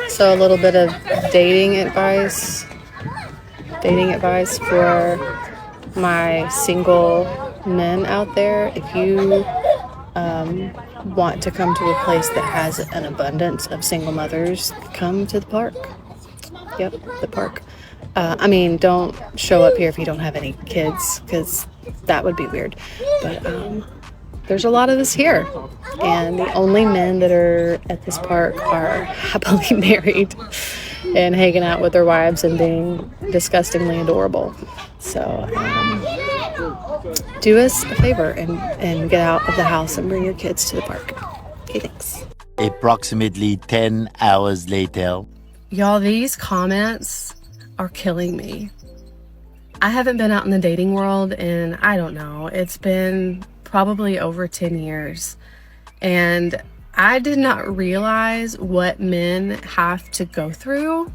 So a little bit of dating advice. Dating advice for my single men out there. If you want to come to a place that has an abundance of single mothers, come to the park. Yep, the park. Don't show up here if you don't have any kids, because that would be weird. But there's a lot of us here. And the only men that are at this park are happily married and hanging out with their wives and being disgustingly adorable. So do us a favor and get out of the house and bring your kids to the park. Okay, thanks. Approximately 10 hours later. Y'all, these comments are killing me. I haven't been out in the dating world in, I don't know, it's been probably over 10 years. And I did not realize what men have to go through.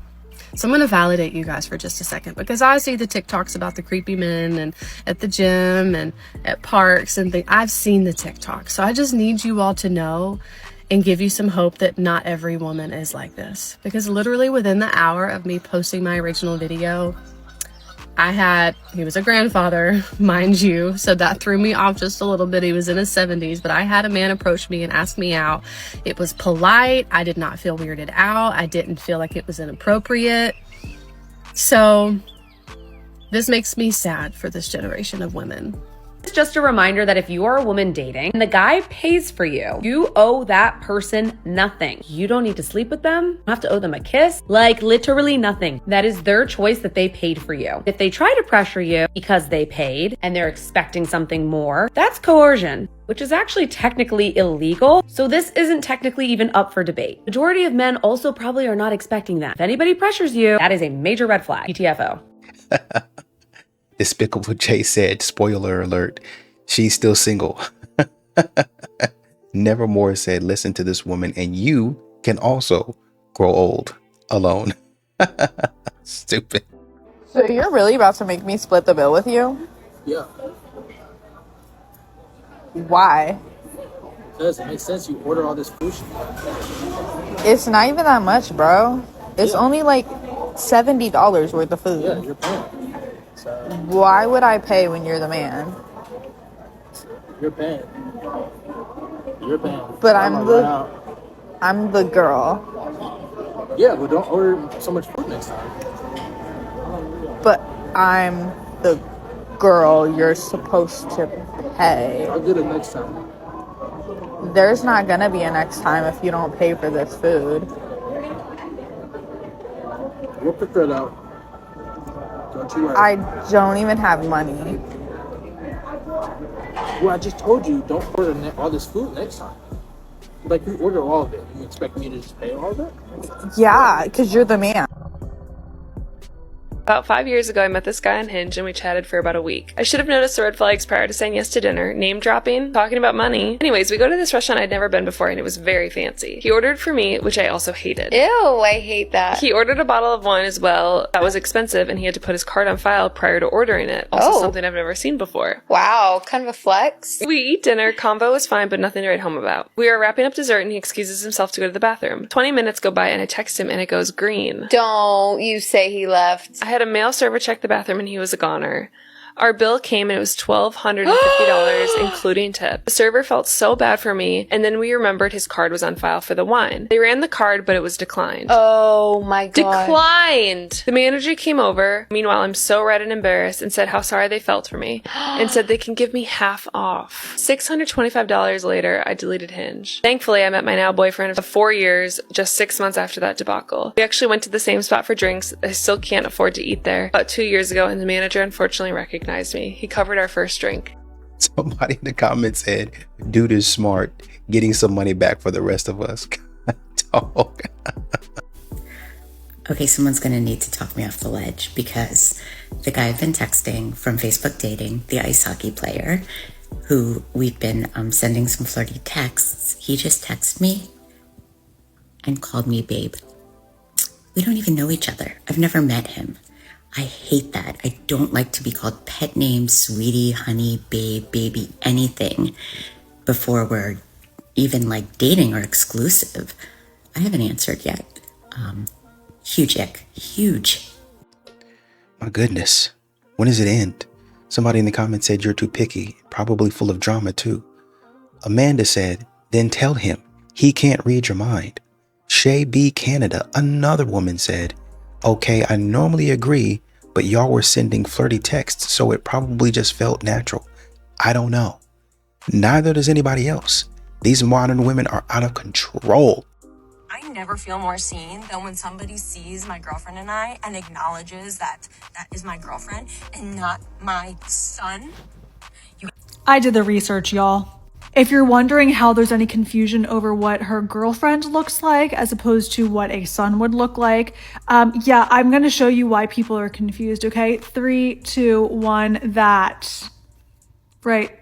So I'm going to validate you guys for just a second, because I see the TikToks about the creepy men and at the gym and at parks and things. I've seen the TikTok. So I just need you all to know and give you some hope that not every woman is like this. Because literally within the hour of me posting my original video, he was a grandfather, mind you, so that threw me off just a little bit. He was in his 70s, but I had a man approach me and ask me out. It was polite. I did not feel weirded out. I didn't feel like it was inappropriate. So this makes me sad for this generation of women. It's just a reminder that if you are a woman dating and the guy pays for you, you owe that person nothing. You don't need to sleep with them. You don't have to owe them a kiss. Like literally nothing. That is their choice that they paid for you. If they try to pressure you because they paid and they're expecting something more, that's coercion, which is actually technically illegal. So this isn't technically even up for debate. Majority of men also probably are not expecting that. If anybody pressures you, that is a major red flag. GTFO. Despicable Jay said, spoiler alert, she's still single. Nevermore said, listen to this woman and you can also grow old alone. Stupid. So you're really about to make me split the bill with you? Yeah. Why? Because it makes sense. You order all this food. It's not even that much, bro. It's only like $70 worth of food. Yeah, you're paying. So Why would I pay when you're the man? you're paying. You're paying. But I'm I'm the girl. Yeah, but don't order so much food next time. But I'm the girl you're supposed to pay. I'll get it next time. There's not gonna be a next time if you don't pay for this food. We'll figure it out. Don't you worry. I don't even have money. Well, I just told you, don't order all this food next time. Like, you order all of it. You expect me to just pay all of it? Yeah, because you're the man. About 5 years ago, I met this guy on Hinge and we chatted for about a week. I should have noticed the red flags prior to saying yes to dinner, name dropping, talking about money. Anyways, we go to this restaurant I'd never been before and it was very fancy. He ordered for me, which I also hated. Ew, I hate that. He ordered a bottle of wine as well. That was expensive and he had to put his card on file prior to ordering it. Also something I've never seen before. Wow, kind of a flex. We eat dinner, combo was fine, but nothing to write home about. We are wrapping up dessert and he excuses himself to go to the bathroom. 20 minutes go by and I text him and it goes green. Don't you say he left. I had a male server check the bathroom and he was a goner. Our bill came and it was $1,250, including tip. The server felt so bad for me, and then we remembered his card was on file for the wine. They ran the card, but it was declined. Oh my god. Declined! The manager came over. Meanwhile, I'm so red and embarrassed and said how sorry they felt for me, and said they can give me half off. $625 later, I deleted Hinge. Thankfully, I met my now boyfriend of 4 years, just 6 months after that debacle. We actually went to the same spot for drinks. I still can't afford to eat there. About 2 years ago, and the manager unfortunately recognized me. He covered our first drink. Somebody in the comments said, dude is smart, getting some money back for the rest of us. Dog. Okay, someone's going to need to talk me off the ledge because the guy I've been texting from Facebook dating, the ice hockey player, who we've been sending some flirty texts, he just texted me and called me babe. We don't even know each other. I've never met him. I hate that. I don't like to be called pet names, sweetie, honey, babe, baby, anything before we're even like dating or exclusive. I haven't answered yet. Huge ick. Huge. My goodness. When does it end? Somebody in the comments said you're too picky, probably full of drama too. Amanda said, then tell him. He can't read your mind. Shay B. Canada, another woman said, okay, I normally agree, but y'all were sending flirty texts, so it probably just felt natural. I don't know. Neither does anybody else. These modern women are out of control. I never feel more seen than when somebody sees my girlfriend and I and acknowledges that that is my girlfriend and not my son. I did the research, y'all. If you're wondering how there's any confusion over what her girlfriend looks like as opposed to what a son would look like, yeah, I'm going to show you why people are confused, okay? 3, 2, 1, that. Right.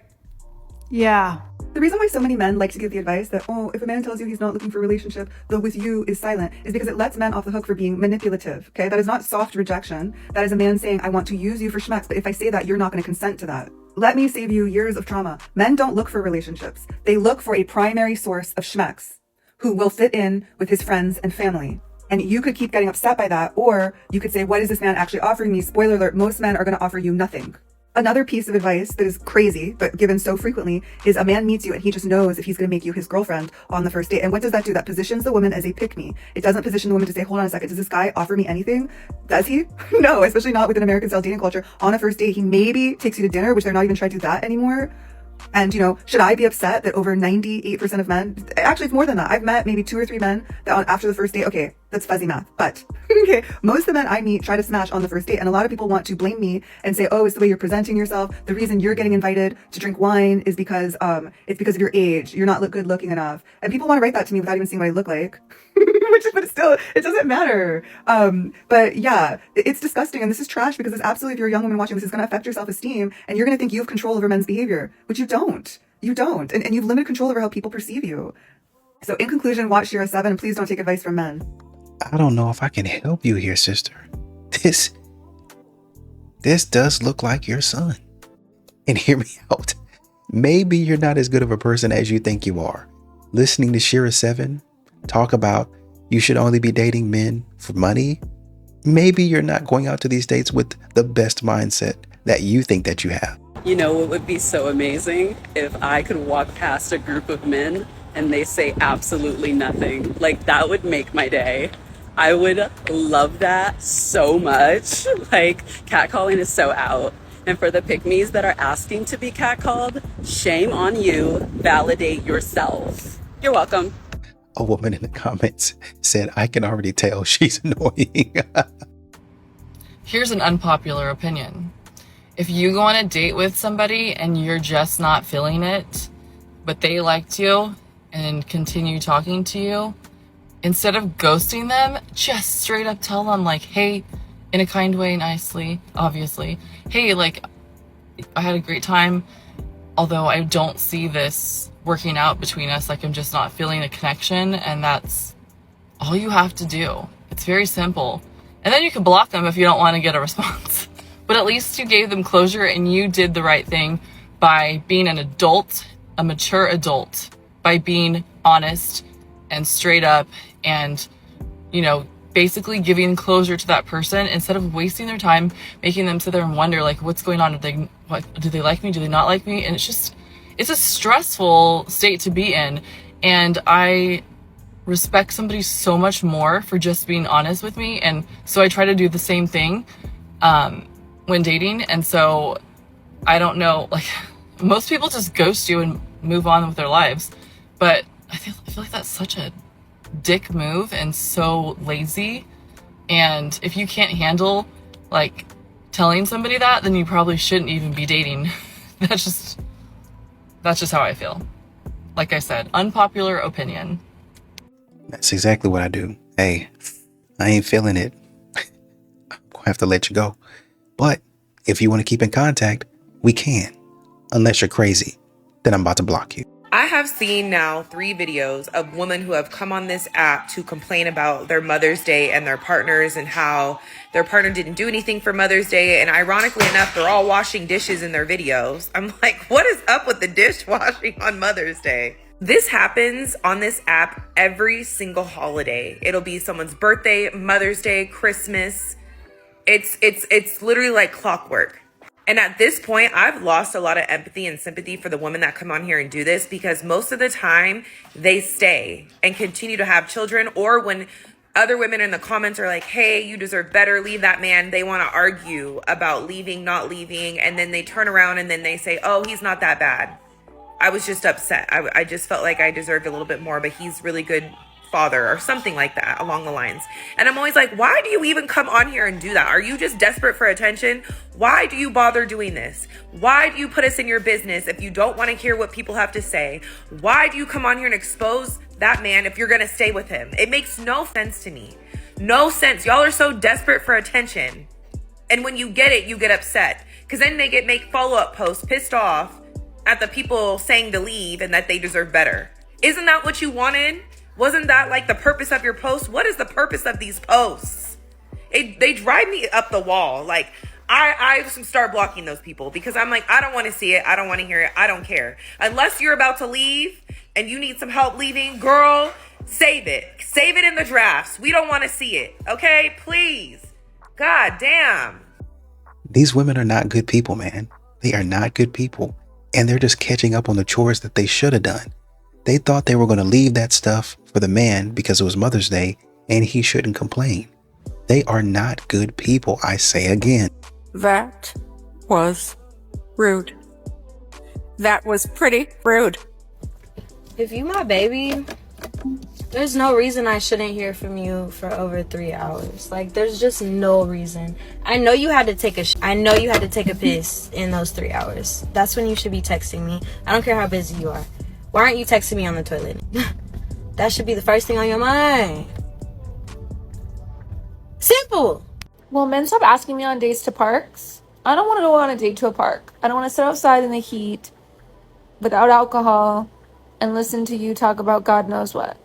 Yeah. The reason why so many men like to give the advice that, oh, if a man tells you he's not looking for a relationship, the with you is silent, is because it lets men off the hook for being manipulative, okay? That is not soft rejection. That is a man saying, I want to use you for schmucks, but if I say that, you're not going to consent to that. Let me save you years of trauma. Men don't look for relationships. They look for a primary source of schmucks who will fit in with his friends and family. And you could keep getting upset by that, or you could say, what is this man actually offering me? Spoiler alert, most men are going to offer you nothing. Another piece of advice that is crazy, but given so frequently, is a man meets you and he just knows if he's going to make you his girlfriend on the first date. And what does that do? That positions the woman as a pick-me. It doesn't position the woman to say, hold on a second, does this guy offer me anything? Does he? No, especially not with an American-style dating culture. On a first date, he maybe takes you to dinner, which they're not even trying to do that anymore. And, you know, should I be upset that over 98% of men, actually it's more than that. I've met maybe 2 or 3 men that after the first date, okay, that's fuzzy math, but okay, most of the men I meet try to smash on the first date. And a lot of people want to blame me and say, oh, it's the way you're presenting yourself. The reason you're getting invited to drink wine is because, it's because of your age. You're not good looking enough. And people want to write that to me without even seeing what I look like. But still, it doesn't matter. But yeah, it's disgusting. And this is trash because it's absolutely, if you're a young woman watching, this is going to affect your self-esteem. And you're going to think you have control over men's behavior, which you don't. You don't. And you've limited control over how people perceive you. So in conclusion, watch Shira 7 and please don't take advice from men. I don't know if I can help you here, sister. This does look like your son. And hear me out. Maybe you're not as good of a person as you think you are. Listening to Shira 7 talk about you should only be dating men for money. Maybe you're not going out to these dates with the best mindset that you think that you have. You know, it would be so amazing if I could walk past a group of men and they say absolutely nothing. Like, that would make my day. I would love that so much. Like, catcalling is so out. And for the pick-me's that are asking to be catcalled, shame on you. Validate yourself. You're welcome. A woman in the comments said, I can already tell she's annoying. Here's an unpopular opinion. If you go on a date with somebody and you're just not feeling it, but they liked you and continue talking to you, instead of ghosting them, just straight up tell them, like, hey, in a kind way, nicely, obviously, hey, like, I had a great time, although I don't see this working out between us, like, I'm just not feeling a connection, and that's all you have to do. It's very simple. And then you can block them if you don't want to get a response. But at least you gave them closure and you did the right thing by being an adult, a mature adult, by being honest and straight up and, you know, basically giving closure to that person instead of wasting their time, making them sit there and wonder, like, what's going on? Do they like me? Do they not like me? And it's a stressful state to be in. And I respect somebody so much more for just being honest with me. And so I try to do the same thing when dating. And so I don't know, like, most people just ghost you and move on with their lives. But I feel like that's such a dick move and so lazy. And if you can't handle, like, telling somebody that, then you probably shouldn't even be dating. That's just how I feel. Like I said, unpopular opinion. That's exactly what I do. Hey, I ain't feeling it. I'm gonna have to let you go. But if you want to keep in contact, we can. Unless you're crazy, then I'm about to block you. I have seen now 3 videos of women who have come on this app to complain about their Mother's Day and their partners and how their partner didn't do anything for Mother's Day. And ironically enough, they're all washing dishes in their videos. I'm like, what is up with the dishwashing on Mother's Day? This happens on this app every single holiday. It'll be someone's birthday, Mother's Day, Christmas. It's literally like clockwork. And at this point, I've lost a lot of empathy and sympathy for the women that come on here and do this, because most of the time they stay and continue to have children. Or when other women in the comments are like, hey, you deserve better, leave that man, they want to argue about leaving, not leaving. And then they turn around and then they say, oh, he's not that bad. I was just upset. I just felt like I deserved a little bit more, but he's really good father or something like that along the lines. And I'm always like, why do you even come on here and do that? Are you just desperate for attention? Why do you bother doing this? Why do you put us in your business if you don't want to hear what people have to say? Why do you come on here and expose that man if you're going to stay with him? It makes no sense to me. No sense. Y'all are so desperate for attention. And when you get it, you get upset. Because then they make follow-up posts pissed off at the people saying to leave and that they deserve better. Isn't that what you wanted? Wasn't that like the purpose of your post? What is the purpose of these posts? They drive me up the wall. Like, I start blocking those people because I'm like, I don't want to see it. I don't want to hear it. I don't care. Unless you're about to leave and you need some help leaving, girl, save it. Save it in the drafts. We don't want to see it. Okay? Please. God damn. These women are not good people, man. They are not good people. And they're just catching up on the chores that they should have done. They thought they were going to leave that stuff for the man because it was Mother's Day and he shouldn't complain. They are not good people, I say again. That was rude. That was pretty rude. If you my baby, there's no reason I shouldn't hear from you for over 3 hours. Like, there's just no reason. I know you had to take a piss in those 3 hours. That's when you should be texting me. I don't care how busy you are. Why aren't you texting me on the toilet? That should be the first thing on your mind. Simple. Will men stop asking me on dates to parks? I don't want to go on a date to a park. I don't want to sit outside in the heat without alcohol and listen to you talk about God knows what.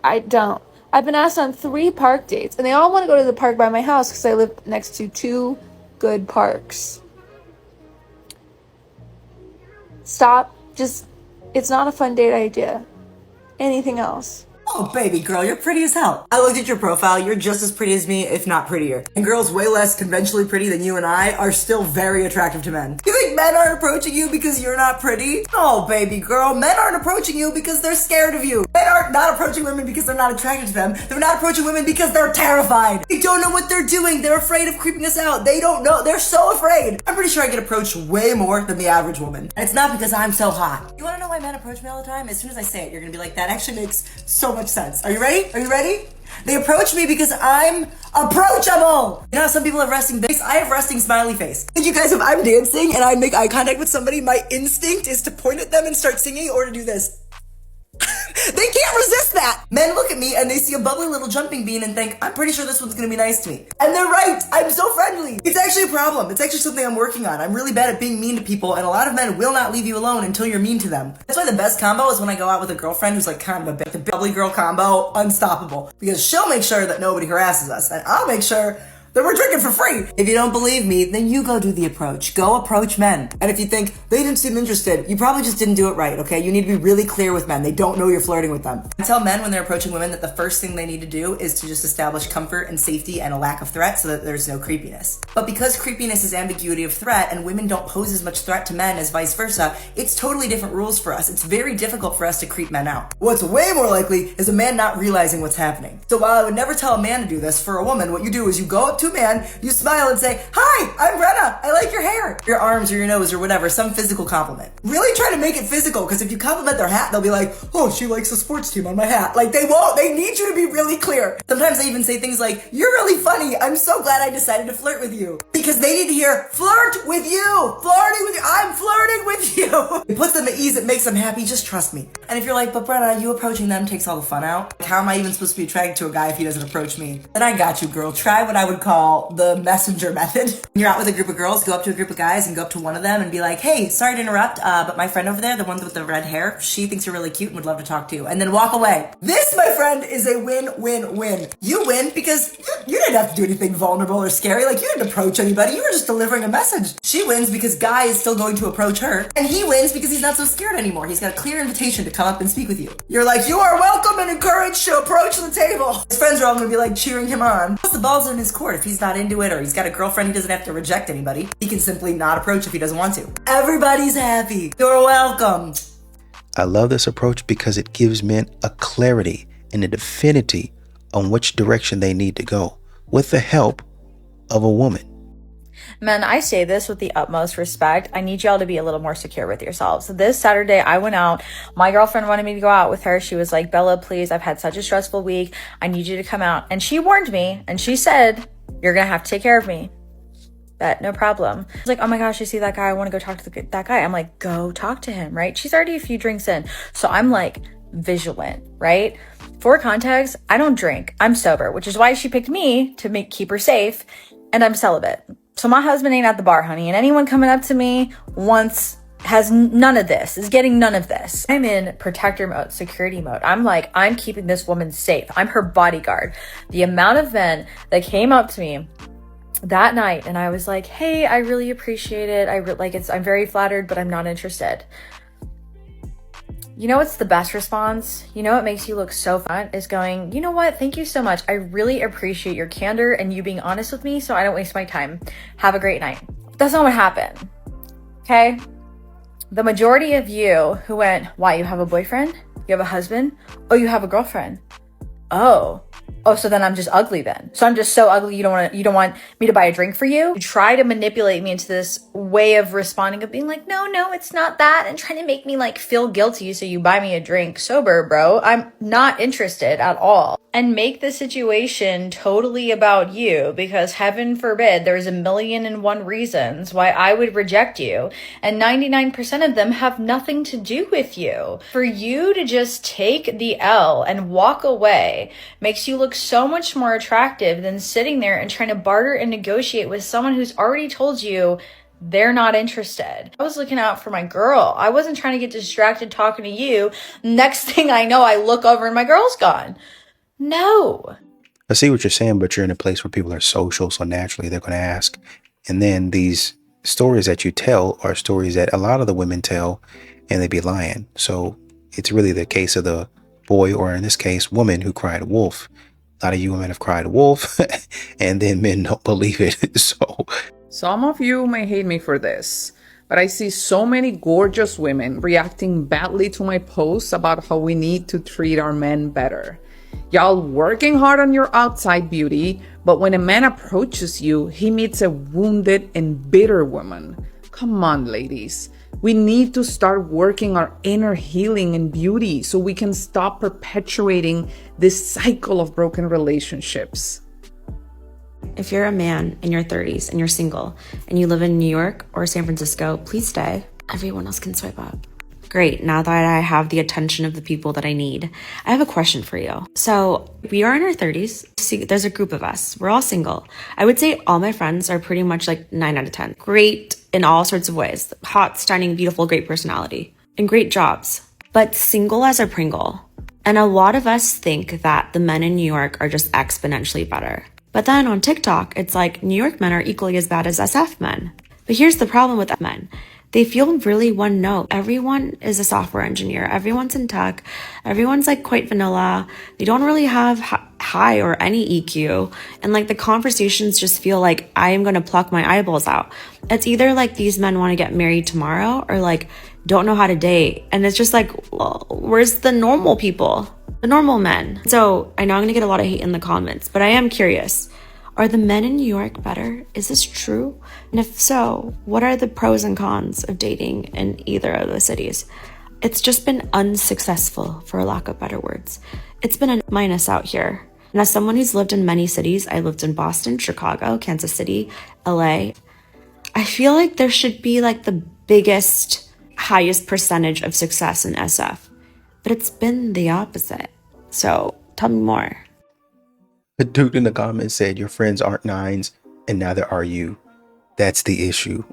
I don't. I've been asked on 3 park dates, and they all want to go to the park by my house because I live next to 2 good parks. Stop. It's not a fun date idea. Anything else? Oh, baby girl, you're pretty as hell. I looked at your profile. You're just as pretty as me, if not prettier. And girls way less conventionally pretty than you and I are still very attractive to men. You think men aren't approaching you because you're not pretty? Oh, baby girl, men aren't approaching you because they're scared of you. Men aren't not approaching women because they're not attracted to them. They're not approaching women because they're terrified. They don't know what they're doing. They're afraid of creeping us out. They don't know. They're so afraid. I'm pretty sure I get approached way more than the average woman. And it's not because I'm so hot. You want to know why men approach me all the time? As soon as I say it, you're going to be like, that actually makes so much sense. Are you ready? Are you ready? They approach me because I'm approachable. You know how some people have resting face? I have resting smiley face. Think you guys, if I'm dancing and I make eye contact with somebody, my instinct is to point at them and start singing or to do this. They can't resist that. Men look at me and they see a bubbly little jumping bean and think, I'm pretty sure this one's gonna be nice to me. And they're right. I'm so friendly. It's actually a problem. It's actually something I'm working on. I'm really bad at being mean to people, and a lot of men will not leave you alone until you're mean to them. That's why the best combo is when I go out with a girlfriend who's like kind of a bit, the bubbly girl combo, unstoppable. Because she'll make sure that nobody harasses us, and I'll make sure that we're drinking for free. If you don't believe me, then you go do the approach. Go approach men. And if you think they didn't seem interested, you probably just didn't do it right, okay? You need to be really clear with men. They don't know you're flirting with them. I tell men when they're approaching women that the first thing they need to do is to just establish comfort and safety and a lack of threat so that there's no creepiness. But because creepiness is ambiguity of threat and women don't pose as much threat to men as vice versa, it's totally different rules for us. It's very difficult for us to creep men out. What's way more likely is a man not realizing what's happening. So while I would never tell a man to do this, for a woman, what you do is you go up to a man, you smile and say, hi, I'm Brenna. I like your hair, your arms or your nose or whatever, some physical compliment. Really try to make it physical, because if you compliment their hat, they'll be like, oh, she likes the sports team on my hat. Like, they won't. They need you to be really clear. Sometimes they even say things like, you're really funny. I'm so glad I decided to flirt with you. Because they need to hear, flirt with you. Flirting with you. I'm flirting with you. It puts them at ease. It makes them happy. Just trust me. And if you're like, but Brenna, you approaching them takes all the fun out. Like, how am I even supposed to be attracted to a guy if he doesn't approach me? Then I got you, girl. Try what I would call call the messenger method. When you're out with a group of girls, go up to a group of guys and go up to one of them and be like, hey, sorry to interrupt, but my friend over there, the one with the red hair, she thinks you're really cute and would love to talk to you. And then walk away. This, my friend, is a win-win-win. You win because you didn't have to do anything vulnerable or scary. Like, you didn't approach anybody. You were just delivering a message. She wins because Guy is still going to approach her. And he wins because he's not so scared anymore. He's got a clear invitation to come up and speak with you. You're like, you are welcome and encouraged to approach the table. His friends are all going to be like cheering him on. Plus, the ball's in his court. If he's not into it or he's got a girlfriend, he doesn't have to reject anybody. He can simply not approach if he doesn't want to. Everybody's happy. You're welcome. I love this approach because it gives men a clarity and a definity on which direction they need to go with the help of a woman. Men, I say this with the utmost respect. I need y'all to be a little more secure with yourselves. This Saturday, I went out. My girlfriend wanted me to go out with her. She was like, Bella, please, I've had such a stressful week. I need you to come out. And she warned me and she said, you're going to have to take care of me. Bet, no problem. I was like, oh my gosh, I see that guy. I want to go talk to that guy. I'm like, go talk to him, right? She's already a few drinks in. So I'm like vigilant, right? For context, I don't drink. I'm sober, which is why she picked me to keep her safe. And I'm celibate. So my husband ain't at the bar, honey. And anyone coming up to me has none of this, is getting none of this. I'm in protector mode, security mode. I'm like, I'm keeping this woman safe. I'm her bodyguard. The amount of men that came up to me that night and I was like, hey, I really appreciate it. I'm very flattered, but I'm not interested. You know what's the best response? You know what makes you look so fun is going, you know what? Thank you so much. I really appreciate your candor and you being honest with me so I don't waste my time. Have a great night. That's not what happened. Okay? The majority of you who went, why, you have a boyfriend? You have a husband? Oh, you have a girlfriend? Oh, so then I'm just ugly then. So I'm just so ugly you don't want me to buy a drink for you? You try to manipulate me into this way of responding of being like, no, it's not that, and trying to make me like feel guilty so you buy me a drink sober, bro. I'm not interested at all. And make the situation totally about you because heaven forbid there's 1,000,001 reasons why I would reject you. And 99% of them have nothing to do with you. For you to just take the L and walk away makes you look so much more attractive than sitting there and trying to barter and negotiate with someone who's already told you they're not interested. I was looking out for my girl. I wasn't trying to get distracted talking to you. Next thing I know, I look over and my girl's gone. No. I see what you're saying, but you're in a place where people are social, so naturally they're going to ask. And then these stories that you tell are stories that a lot of the women tell, and they be lying. So it's really the case of the boy, or in this case, woman who cried wolf. A lot of you women have cried wolf, and then men don't believe it. So some of you may hate me for this, but I see so many gorgeous women reacting badly to my posts about how we need to treat our men better. Y'all working hard on your outside beauty, but when a man approaches you, he meets a wounded and bitter woman. Come on, ladies. We need to start working our inner healing and beauty so we can stop perpetuating this cycle of broken relationships. If you're a man in your 30s and you're single and you live in New York or San Francisco, please stay. Everyone else can swipe up. Great, now that I have the attention of the people that I need, I have a question for you. So we are in our 30s. See, there's a group of us. We're all single. I would say all my friends are pretty much like 9 out of 10. Great in all sorts of ways. Hot, stunning, beautiful, great personality. And great jobs. But single as a Pringle. And a lot of us think that the men in New York are just exponentially better. But then on TikTok, it's like New York men are equally as bad as SF men. But here's the problem with men. They feel really one note. Everyone is a software engineer. Everyone's in tech. Everyone's like quite vanilla. They don't really have high or any EQ. And like the conversations just feel like I am going to pluck my eyeballs out. It's either like these men want to get married tomorrow or like don't know how to date. And it's just like, well, where's the normal people? The normal men. So I know I'm going to get a lot of hate in the comments, but I am curious. Are the men in New York better? Is this true? And if so, what are the pros and cons of dating in either of the cities? It's just been unsuccessful, for lack of better words. It's been a minus out here. And as someone who's lived in many cities, I lived in Boston, Chicago, Kansas City, LA, I feel like there should be like the biggest, highest percentage of success in SF. But it's been the opposite. So tell me more. A dude in the comments said, your friends aren't nines, and neither are you. That's the issue.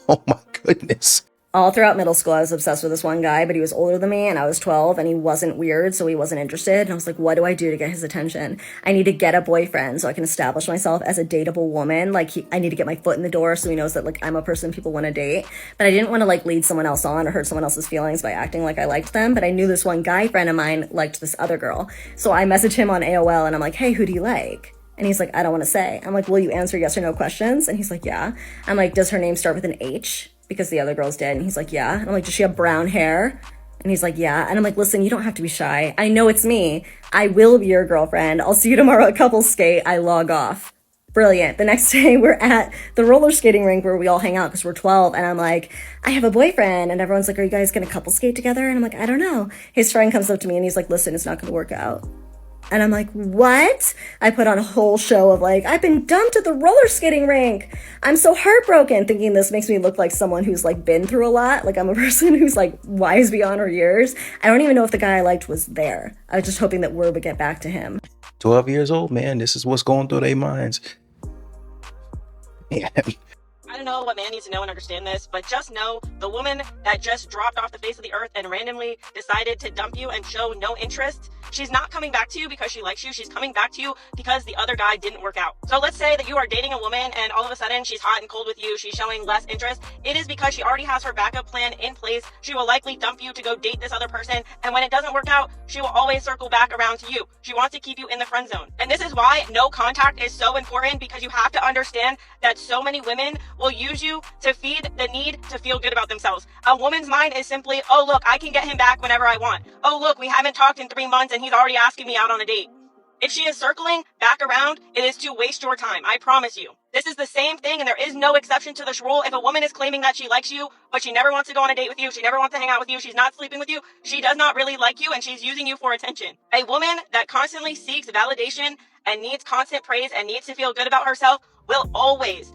Oh my goodness. All throughout middle school, I was obsessed with this one guy, but he was older than me, and I was 12, and he wasn't weird, so he wasn't interested. And I was like, what do I do to get his attention? I need to get a boyfriend so I can establish myself as a dateable woman. Like, I need to get my foot in the door so he knows that, like, I'm a person people want to date. But I didn't want to, like, lead someone else on or hurt someone else's feelings by acting like I liked them. But I knew this one guy friend of mine liked this other girl. So I messaged him on AOL, and I'm like, hey, who do you like? And he's like, I don't want to say. I'm like, will you answer yes or no questions? And he's like, yeah. I'm like, does her name start with an H? Because the other girls did. And he's like, yeah. And I'm like, does she have brown hair? And he's like, yeah. And I'm like, listen, you don't have to be shy. I know it's me. I will be your girlfriend. I'll see you tomorrow at couples skate. I log off. Brilliant. The next day we're at the roller skating rink where we all hang out because we're 12. And I'm like, I have a boyfriend. And everyone's like, are you guys going to couple skate together? And I'm like, I don't know. His friend comes up to me and he's like, listen, it's not going to work out. And I'm like, what? I put on a whole show of like, I've been dumped at the roller skating rink. I'm so heartbroken, thinking this makes me look like someone who's like been through a lot. Like I'm a person who's like wise beyond her years. I don't even know if the guy I liked was there. I was just hoping that word would get back to him. 12 years old, man. This is what's going through their minds. Man. I don't know what man needs to know and understand this, but just know the woman that just dropped off the face of the earth and randomly decided to dump you and show no interest, she's not coming back to you because she likes you. She's coming back to you because the other guy didn't work out. So let's say that you are dating a woman and all of a sudden she's hot and cold with you. She's showing less interest. It is because she already has her backup plan in place. She will likely dump you to go date this other person. And when it doesn't work out, she will always circle back around to you. She wants to keep you in the friend zone. And this is why no contact is so important, because you have to understand that so many women will use you to feed the need to feel good about themselves. A woman's mind is simply, oh, look, I can get him back whenever I want. Oh, look, we haven't talked in 3 months and he's already asking me out on a date. If she is circling back around, it is to waste your time. I promise you. This is the same thing, and there is no exception to this rule. If a woman is claiming that she likes you, but she never wants to go on a date with you, she never wants to hang out with you, she's not sleeping with you, she does not really like you, and she's using you for attention. A woman that constantly seeks validation and needs constant praise and needs to feel good about herself will always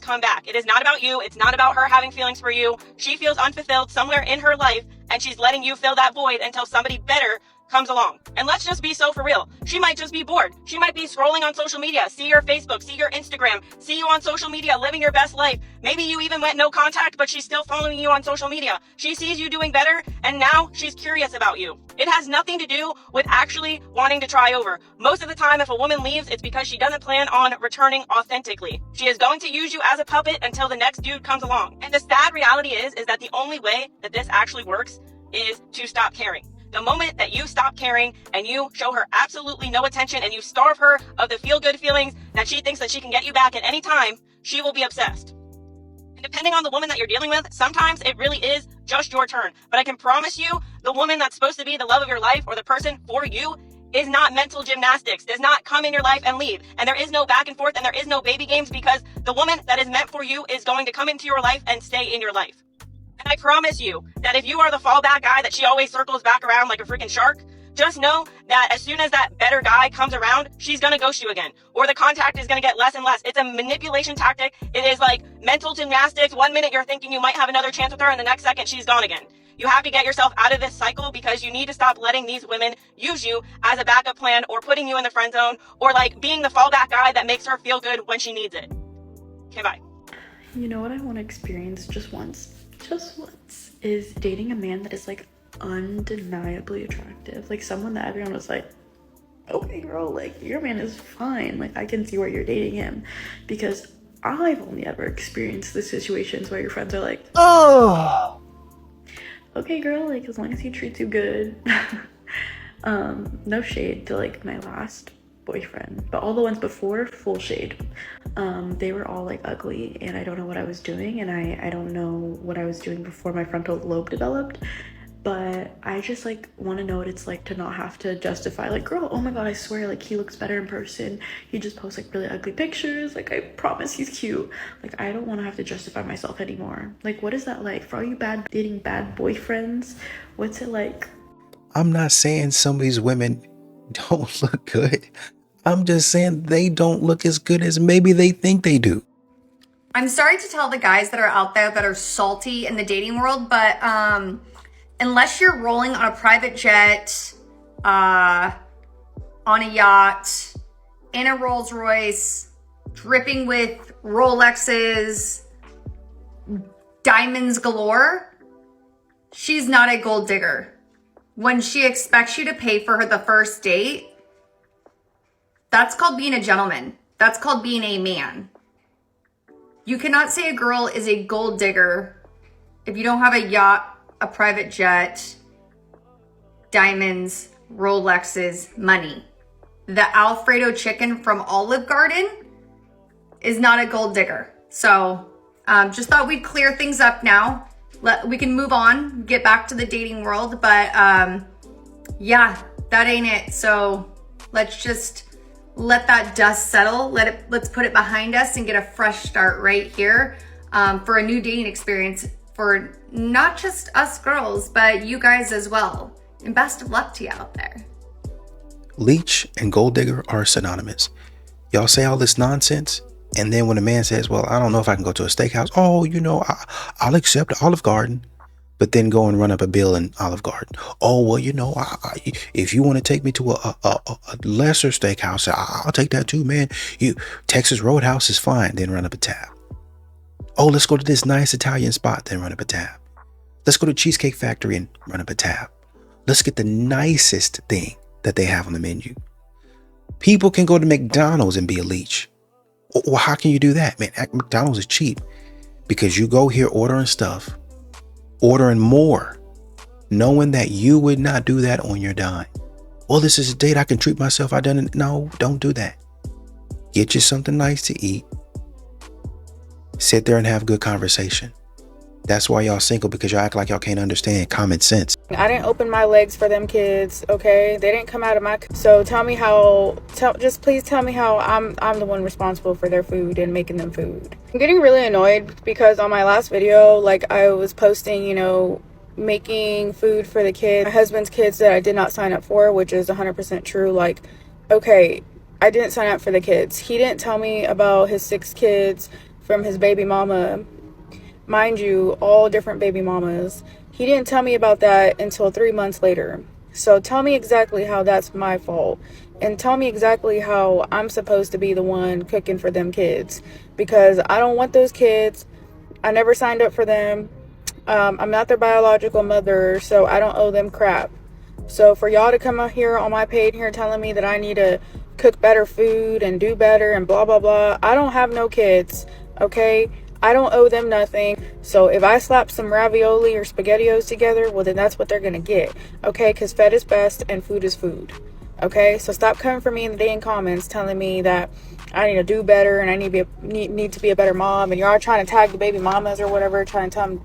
come back. It is not about you. It's not about her having feelings for you. She feels unfulfilled somewhere in her life, and she's letting you fill that void until somebody better comes along. And let's just be so for real. She might just be bored. She might be scrolling on social media, see your Facebook, see your Instagram, see you on social media, living your best life. Maybe you even went no contact, but she's still following you on social media. She sees you doing better, and now she's curious about you. It has nothing to do with actually wanting to try over. Most of the time, if a woman leaves, it's because she doesn't plan on returning authentically. She is going to use you as a puppet until the next dude comes along. And the sad reality is that the only way that this actually works is to stop caring. The moment that you stop caring and you show her absolutely no attention and you starve her of the feel-good feelings that she thinks that she can get you back at any time, she will be obsessed. And depending on the woman that you're dealing with, sometimes it really is just your turn. But I can promise you, the woman that's supposed to be the love of your life or the person for you is not mental gymnastics, does not come in your life and leave. And there is no back and forth and there is no baby games, because the woman that is meant for you is going to come into your life and stay in your life. And I promise you that if you are the fallback guy that she always circles back around like a freaking shark, just know that as soon as that better guy comes around, she's gonna ghost you again. Or the contact is gonna get less and less. It's a manipulation tactic. It is like mental gymnastics. 1 minute you're thinking you might have another chance with her, and the next second she's gone again. You have to get yourself out of this cycle, because you need to stop letting these women use you as a backup plan, or putting you in the friend zone, or like being the fallback guy that makes her feel good when she needs it. Okay, bye. You know what I want to experience just once is dating a man that is like undeniably attractive, like someone that everyone was like, okay girl, like your man is fine, like I can see why you're dating him. Because I've only ever experienced the situations where your friends are like, oh, okay girl, like as long as he treats you good. No shade to like my last boyfriend, but all the ones before, full shade. They were all like ugly, and I don't know what I was doing, and I don't know what I was doing before my frontal lobe developed. But I just like want to know what it's like to not have to justify, like, girl, oh my god, I swear, like he looks better in person, he just posts like really ugly pictures, like I promise he's cute. Like I don't want to have to justify myself anymore. Like what is that like for all you dating bad boyfriends? What's it like? I'm not saying some of these women don't look good. I'm just saying they don't look as good as maybe they think they do. I'm sorry to tell the guys that are out there that are salty in the dating world, but unless you're rolling on a private jet, on a yacht, in a Rolls Royce, dripping with Rolexes, diamonds galore, she's not a gold digger. When she expects you to pay for her the first date, that's called being a gentleman. That's called being a man. You cannot say a girl is a gold digger if you don't have a yacht, a private jet, diamonds, Rolexes, money. The Alfredo chicken from Olive Garden is not a gold digger. So just thought we'd clear things up now. We can move on, get back to the dating world, but yeah, that ain't it. So let's just let that dust settle. Let's put it behind us and get a fresh start right here for a new dating experience for not just us girls, but you guys as well. And best of luck to you out there. Leech and gold digger are synonymous. Y'all say all this nonsense, and then when a man says, well, I don't know if I can go to a steakhouse. Oh, you know, I'll accept Olive Garden. But then go and run up a bill in Olive Garden. Oh, well, you know, if you want to take me to a lesser steakhouse, I'll take that too, man. Texas Roadhouse is fine. Then run up a tab. Oh, let's go to this nice Italian spot. Then run up a tab. Let's go to Cheesecake Factory and run up a tab. Let's get the nicest thing that they have on the menu. People can go to McDonald's and be a leech. Well, how can you do that, man? McDonald's is cheap because you go here ordering stuff, ordering more, knowing that you would not do that on your dime. Well, this is a date. I can treat myself. I done it. No, don't do that. Get you something nice to eat. Sit there and have good conversation. That's why y'all single, because y'all act like y'all can't understand common sense. I didn't open my legs for them kids, okay? They didn't come out of my... So tell me how... Just please tell me how I'm the one responsible for their food and making them food. I'm getting really annoyed because on my last video, like, I was posting, you know, making food for the kids, my husband's kids that I did not sign up for, which is 100% true. Like, okay, I didn't sign up for the kids. He didn't tell me about his 6 kids from his baby mama. Mind you, all different baby mamas. He didn't tell me about that until 3 months later. So tell me exactly how that's my fault. And tell me exactly how I'm supposed to be the one cooking for them kids. Because I don't want those kids. I never signed up for them. I'm not their biological mother, so I don't owe them crap. So for y'all to come out here on my page here telling me that I need to cook better food and do better and blah, blah, blah. I don't have no kids, okay? I don't owe them nothing. So if I slap some ravioli or SpaghettiOs together, well, then that's what they're going to get. Okay? Because fed is best and food is food. Okay? So stop coming for me in the dang comments telling me that I need to do better and I need to be a better mom. And y'all trying to tag the baby mamas or whatever, trying to tell them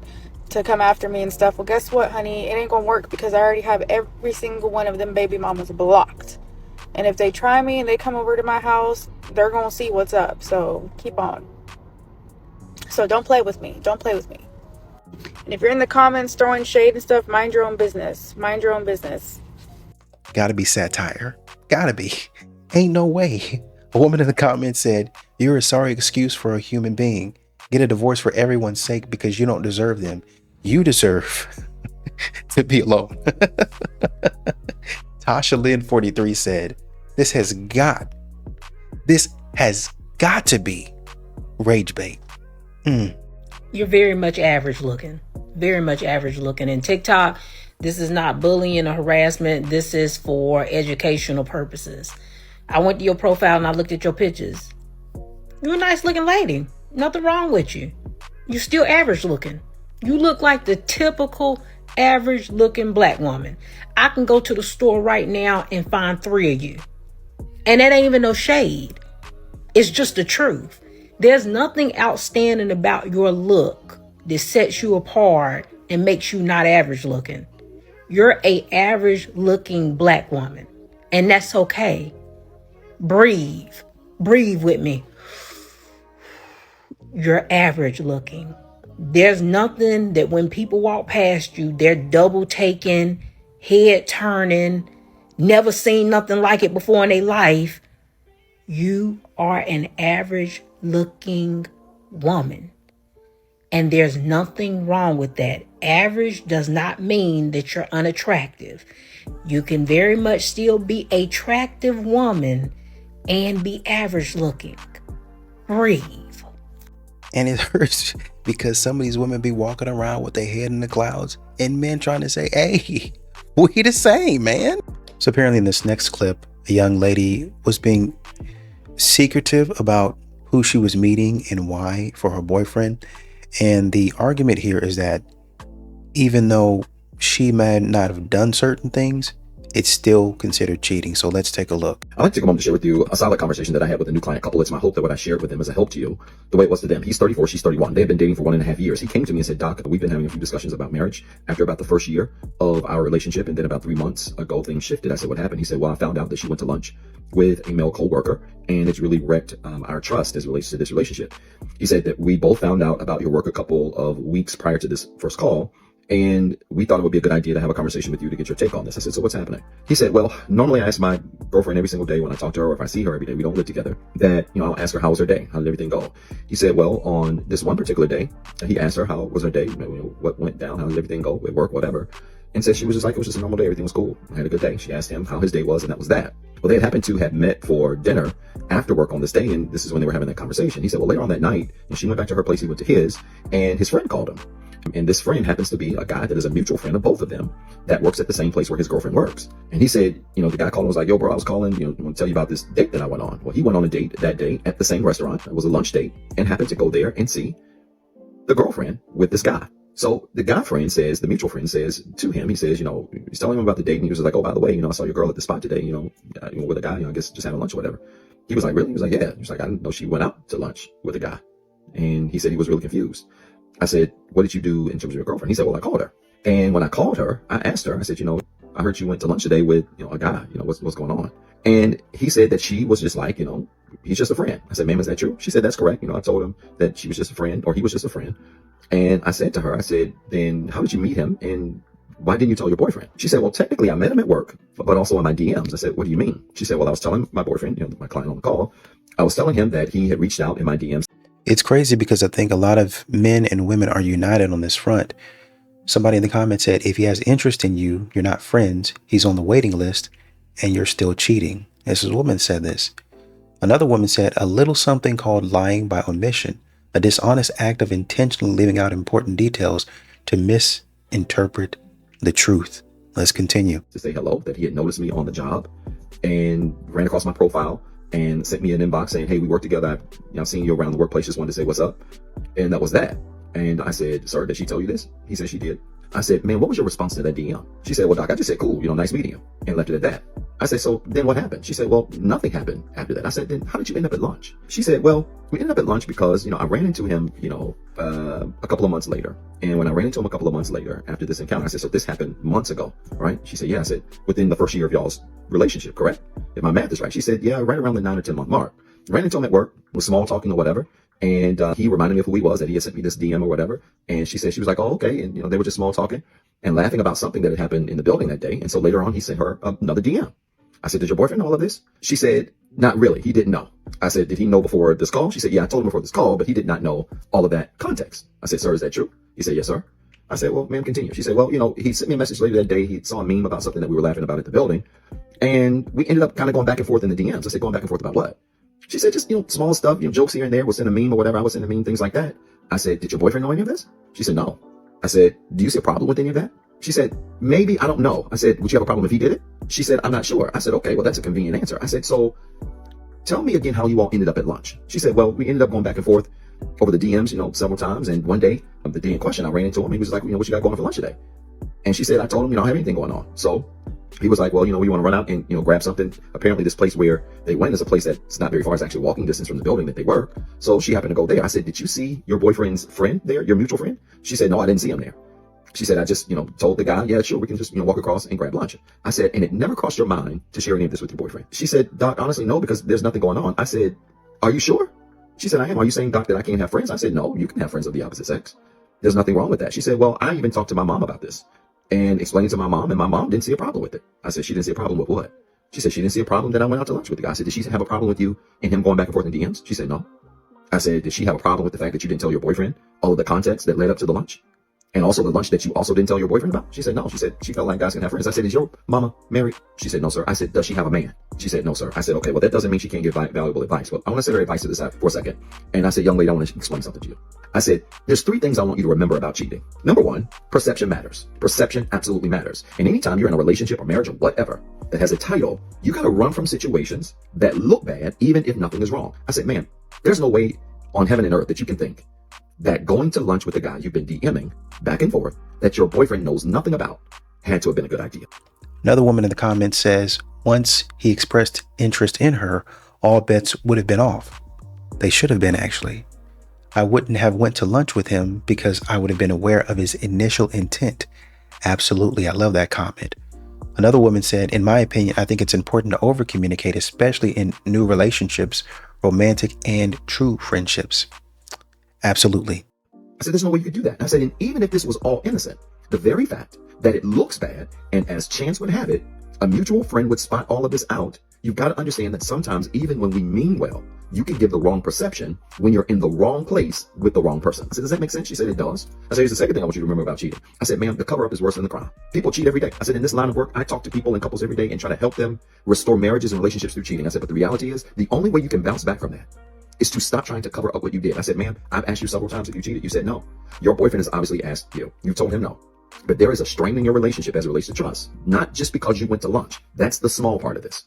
to come after me and stuff. Well, guess what, honey? It ain't going to work because I already have every single one of them baby mamas blocked. And if they try me and they come over to my house, they're going to see what's up. So keep on. So don't play with me. Don't play with me. And if you're in the comments throwing shade and stuff, mind your own business. Mind your own business. Gotta be satire. Gotta be. Ain't no way. A woman in the comments said, you're a sorry excuse for a human being. Get a divorce for everyone's sake because you don't deserve them. You deserve to be alone. Tasha Lynn 43 said, this has got to be rage bait. You're very much average looking. Very much average looking. In TikTok, this is not bullying or harassment. This is for educational purposes. I went to your profile and I looked at your pictures. You're a nice looking lady. Nothing wrong with you. You're still average looking. You look like the typical average looking black woman. I can go to the store right now and find 3 of you. And that ain't even no shade. It's just the truth. There's nothing outstanding about your look that sets you apart and makes you not average looking. You're a average looking black woman, and that's okay. Breathe. Breathe with me. You're average looking. There's nothing that when people walk past you, they're double taking, head turning, never seen nothing like it before in their life. You are an average looking woman. And there's nothing wrong with that. Average does not mean that you're unattractive. You can very much still be an attractive woman and be average looking. Breathe. And it hurts because some of these women be walking around with their head in the clouds and men trying to say, hey, we the same, man. So apparently in this next clip, a young lady was being secretive about who she was meeting and why for her boyfriend. And the argument here is that even though she may not have done certain things, it's still considered cheating. So let's take a look. I'd like to take a moment to share with you a solid conversation that I had with a new client couple. It's my hope that what I shared with them is a help to you, the way it was to them. He's 34, she's 31. They had been dating for 1.5 years. He came to me and said, Doc, we've been having a few discussions about marriage. After about the first year of our relationship, and then about 3 months ago, things shifted. I said, what happened? He said, well, I found out that she went to lunch with a male co-worker, and it's really wrecked our trust as it relates to this relationship. He said that we both found out about your work a couple of weeks prior to this first call, and we thought it would be a good idea to have a conversation with you to get your take on this. I said, so what's happening? He said, well, normally I ask my girlfriend every single day when I talk to her, or if I see her every day, we don't live together, that, I'll ask her, how was her day? How did everything go? He said, well, on this one particular day, he asked her, how was her day? What went down? How did everything go at work, whatever? And said she was just like, it was just a normal day. Everything was cool. I had a good day. She asked him how his day was, and that was that. Well, they had happened to have met for dinner after work on this day, and this is when they were having that conversation. He said, well, later on that night, she went back to her place, he went to his, and his friend called him. And this friend happens to be a guy that is a mutual friend of both of them that works at the same place where his girlfriend works. And he said, the guy called and was like, yo, bro, I was calling, I want to tell you about this date that I went on. Well, he went on a date that day at the same restaurant. It was a lunch date, and happened to go there and see the girlfriend with this guy. So the guy friend says, the mutual friend says to him, he says, he's telling him about the date, and he was like, oh, by the way, I saw your girl at the spot today, with a guy, I guess just having lunch or whatever. He was like, really? He was like, yeah. He was like, I didn't know she went out to lunch with a guy. And he said he was really confused. I said, what did you do in terms of your girlfriend? He said, well, I called her. And when I called her, I asked her, I said, I heard you went to lunch today with, a guy, what's going on? And he said that she was just like, he's just a friend. I said, ma'am, is that true? She said, that's correct. I told him that she was just a friend, or he was just a friend. And I said to her, I said, then how did you meet him? And why didn't you tell your boyfriend? She said, well, technically I met him at work, but also in my DMs. I said, what do you mean? She said, well, I was telling my boyfriend, my client on the call, I was telling him that he had reached out in my DMs. It's crazy because I think a lot of men and women are united on this front. Somebody in the comments said, if he has interest in you, you're not friends, he's on the waiting list, and you're still cheating. This woman said this. Another woman said, a little something called lying by omission, a dishonest act of intentionally leaving out important details to misinterpret the truth. Let's continue. To say hello, that he had noticed me on the job and ran across my profile and sent me an inbox saying, hey, we work together. I've seen you around the workplace. Just wanted to say what's up. And that was that. And I said, sir, did she tell you this? He said she did. I said, man, what was your response to that DM? She said, well, Doc, I just said, cool, nice meeting you, and left it at that. I said, so then what happened? She said, well, nothing happened after that. I said, then how did you end up at lunch? She said, well, we ended up at lunch because, I ran into him, a couple of months later. And when I ran into him a couple of months later after this encounter, I said, so this happened months ago, right? She said, yeah. I said, within the first year of y'all's relationship, correct? If my math is right. She said, yeah, right around the 9 or 10 month mark. Ran into him at work, was small talking or whatever. And he reminded me of who he was, that he had sent me this DM or whatever. And she said, she was like, oh, okay. And, they were just small talking and laughing about something that had happened in the building that day. And so later on, he sent her another DM. I said, did your boyfriend know all of this? She said, not really. He didn't know. I said, did he know before this call? She said, yeah, I told him before this call, but he did not know all of that context. I said, sir, is that true? He said, yes, sir. I said, well, ma'am, continue. She said, well, he sent me a message later that day. He saw a meme about something that we were laughing about at the building. And we ended up kind of going back and forth in the DMs. I said, going back and forth about what? She said, just, small stuff, jokes here and there. We'll send a meme or whatever. I would send a meme, things like that. I said, did your boyfriend know any of this? She said, no. I said, do you see a problem with any of that? She said, maybe, I don't know. I said, would you have a problem if he did it? She said, I'm not sure. I said, okay, well, that's a convenient answer. I said, so tell me again how you all ended up at lunch. She said, well, we ended up going back and forth over the DMs, several times. And one day, the day in question, I ran into him. He was like, what you got going on for lunch today? And she said, I told him, I don't have anything going on. So he was like, well, we want to run out and, grab something. Apparently this place where they went is a place that's not very far. It's actually walking distance from the building that they work. So she happened to go there. I said, did you see your boyfriend's friend there, your mutual friend? She said, no, I didn't see him there. She said, I just, told the guy, yeah, sure, we can just, walk across and grab lunch. I said, and it never crossed your mind to share any of this with your boyfriend? She said, Doc, honestly, no, because there's nothing going on. I said, are you sure? She said, I am. Are you saying, Doc, that I can't have friends? I said, no, you can have friends of the opposite sex. There's nothing wrong with that. She said, well, I even talked to my mom about this and explained to my mom, and my mom didn't see a problem with it. I said, she didn't see a problem with what? She said, she didn't see a problem that I went out to lunch with the guy. I said, did she have a problem with you and him going back and forth in DMs? She said, no. I said, did she have a problem with the fact that you didn't tell your boyfriend all of the context that led up to the lunch? And also the lunch that you also didn't tell your boyfriend about? She said, no. She said, she felt like guys can have friends. I said, is your mama married? She said, no, sir. I said, does she have a man? She said, no, sir. I said, okay, well, that doesn't mean she can't give valuable advice. Well, I want to say her advice to this side for a second. And I said, young lady, I want to explain something to you. I said, there's 3 things I want you to remember about cheating. Number 1, perception matters. Perception absolutely matters. And anytime you're in a relationship or marriage or whatever that has a title, you got to run from situations that look bad, even if nothing is wrong. I said, man, there's no way on heaven and earth that you can think that going to lunch with the guy you've been DMing back and forth that your boyfriend knows nothing about had to have been a good idea. Another woman in the comments says, once he expressed interest in her, all bets would have been off. They should have been, actually. I wouldn't have went to lunch with him because I would have been aware of his initial intent. Absolutely. I love that comment. Another woman said, in my opinion, I think it's important to over communicate, especially in new relationships, romantic and true friendships. Absolutely. I said, there's no way you could do that. I said, and even if this was all innocent, the very fact that it looks bad, and as chance would have it, a mutual friend would spot all of this out, you've got to understand that sometimes even when we mean well, you can give the wrong perception when you're in the wrong place with the wrong person. I said, does that make sense? She said, it does. I said, here's the second thing I want you to remember about cheating. I said, ma'am, the cover-up is worse than the crime. People cheat every day. I said, in this line of work, I talk to people and couples every day and try to help them restore marriages and relationships through cheating. I said, but the reality is, the only way you can bounce back from that is to stop trying to cover up what you did. I said, ma'am, I've asked you several times if you cheated. You said no. Your boyfriend has obviously asked you. You told him no. But there is a strain in your relationship as it relates to trust, not just because you went to lunch. That's the small part of this.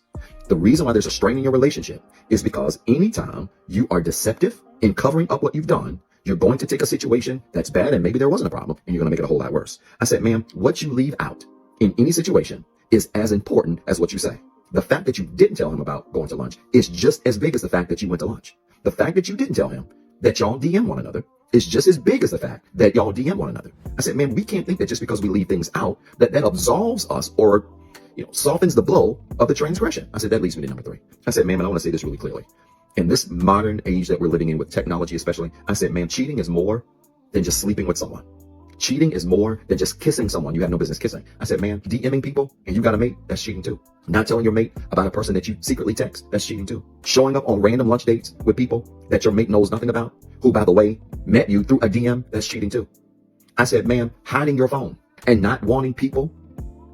The reason why there's a strain in your relationship is because anytime you are deceptive in covering up what you've done, you're going to take a situation that's bad and maybe there wasn't a problem and you're going to make it a whole lot worse. I said, ma'am, what you leave out in any situation is as important as what you say. The fact that you didn't tell him about going to lunch is just as big as the fact that you went to lunch. The fact that you didn't tell him that y'all DM one another is just as big as the fact that y'all DM one another. I said, man, we can't think that just because we leave things out, that absolves us or softens the blow of the transgression. I said, that leads me to number 3. I said, ma'am, and I want to say this really clearly. In this modern age that we're living in with technology especially, I said, ma'am, cheating is more than just sleeping with someone. Cheating is more than just kissing someone you have no business kissing. I said, man, DMing people and you got a mate, that's cheating too. Not telling your mate about a person that you secretly text, that's cheating too. Showing up on random lunch dates with people that your mate knows nothing about, who, by the way, met you through a DM, that's cheating too. I said, ma'am, hiding your phone and not wanting people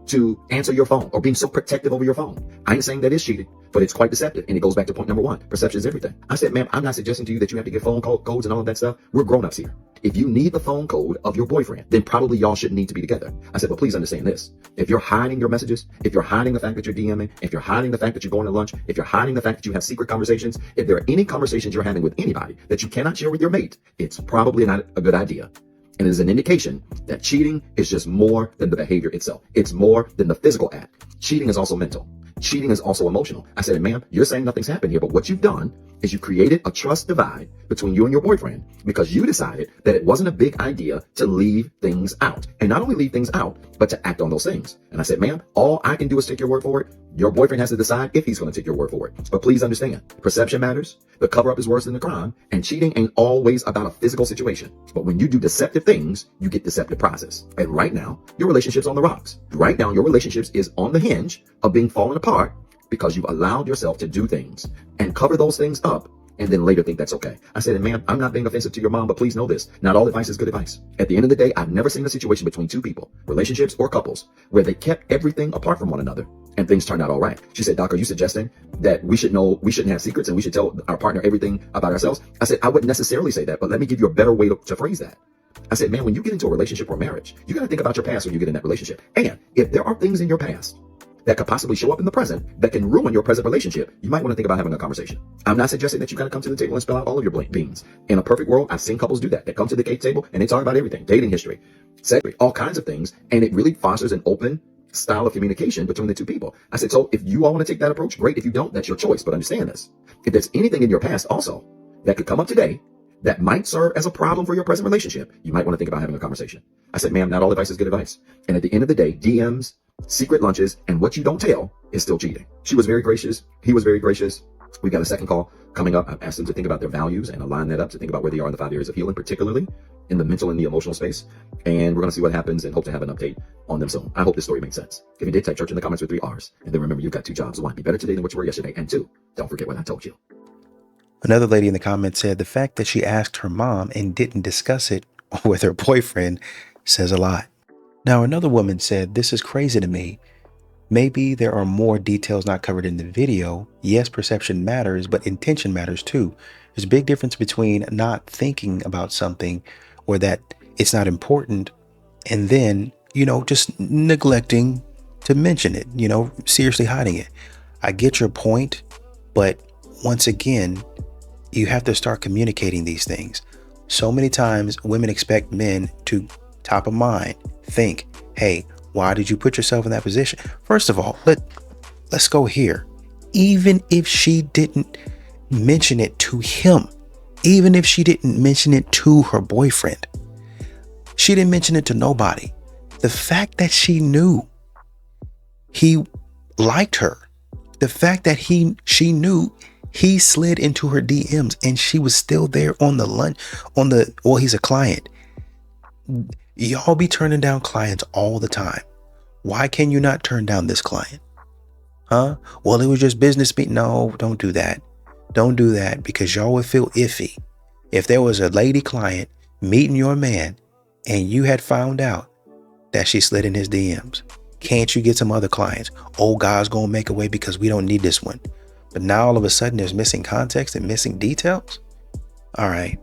to answer your phone or being so protective over your phone. I ain't saying that is cheating, but it's quite deceptive. And it goes back to point number 1. Perception is everything. I said, ma'am, I'm not suggesting to you that you have to get phone codes and all of that stuff. We're grown-ups here. If you need the phone code of your boyfriend, then probably y'all shouldn't need to be together. I said, but please understand this. If you're hiding your messages, if you're hiding the fact that you're DMing, if you're hiding the fact that you're going to lunch, if you're hiding the fact that you have secret conversations, if there are any conversations you're having with anybody that you cannot share with your mate, it's probably not a good idea. And it is an indication that cheating is just more than the behavior itself. It's more than the physical act. Cheating is also mental. Cheating is also emotional. I said, ma'am, you're saying nothing's happened here, but what you've done is you created a trust divide between you and your boyfriend because you decided that it wasn't a big idea to leave things out. And not only leave things out, but to act on those things. And I said, ma'am, all I can do is take your word for it. Your boyfriend has to decide if he's going to take your word for it. But please understand, perception matters. The cover-up is worse than the crime. And cheating ain't always about a physical situation. But when you do deceptive things, you get deceptive process. And right now, your relationship's on the rocks. Right now, your relationship is on the hinge of being fallen apart because you've allowed yourself to do things and cover those things up and then later think that's okay. I said, ma'am, I'm not being offensive to your mom, but please know this. Not all advice is good advice. At the end of the day, I've never seen a situation between two people, relationships or couples, where they kept everything apart from one another and things turned out all right. She said, Doc, are you suggesting that we shouldn't have secrets and we should tell our partner everything about ourselves? I said, I wouldn't necessarily say that, but let me give you a better way to phrase that. I said, man, when you get into a relationship or marriage, you got to think about your past when you get in that relationship. And if there are things in your past that could possibly show up in the present that can ruin your present relationship, you might want to think about having a conversation. I'm not suggesting that you got to come to the table and spell out all of your beans. In a perfect world, I've seen couples do that. They come to the cake table and they talk about everything, dating history, sex, all kinds of things. And it really fosters an open style of communication between the two people. I said, so if you all want to take that approach, great. If you don't, that's your choice. But understand this. If there's anything in your past also that could come up today that might serve as a problem for your present relationship, you might want to think about having a conversation. I said, ma'am, not all advice is good advice. And at the end of the day, DMs, secret lunches, and what you don't tell is still cheating. She was very gracious. He was very gracious. We got a second call coming up. I've asked them to think about their values and align that up to think about where they are in the 5 areas of healing, particularly in the mental and the emotional space. And we're going to see what happens and hope to have an update on them soon. I hope this story makes sense. If you did, type church in the comments with 3 R's. And then remember, you've got 2 jobs. 1, be better today than what you were yesterday. And 2, don't forget what I told you. Another lady in the comments said the fact that she asked her mom and didn't discuss it with her boyfriend says a lot. Now, another woman said, this is crazy to me. Maybe there are more details not covered in the video. Yes, perception matters, but intention matters too. There's a big difference between not thinking about something or that it's not important and then, just neglecting to mention it, seriously hiding it. I get your point, but once again, you have to start communicating these things. So many times women expect men to, top of mind, think, hey, why did you put yourself in that position? First of all, let's go here. Even if she didn't mention it to him, even if she didn't mention it to her boyfriend, she didn't mention it to nobody. The fact that she knew he liked her, the fact that she knew he slid into her DMs and she was still there on the lunch, well, he's a client. Y'all be turning down clients all the time. Why can you not turn down this client? Huh? Well, it was just business meeting. No, don't do that. Don't do that, because y'all would feel iffy if there was a lady client meeting your man and you had found out that she slid in his DMs. Can't you get some other clients? Oh, God's gonna make a way because we don't need this one. But now all of a sudden there's missing context and missing details. All right.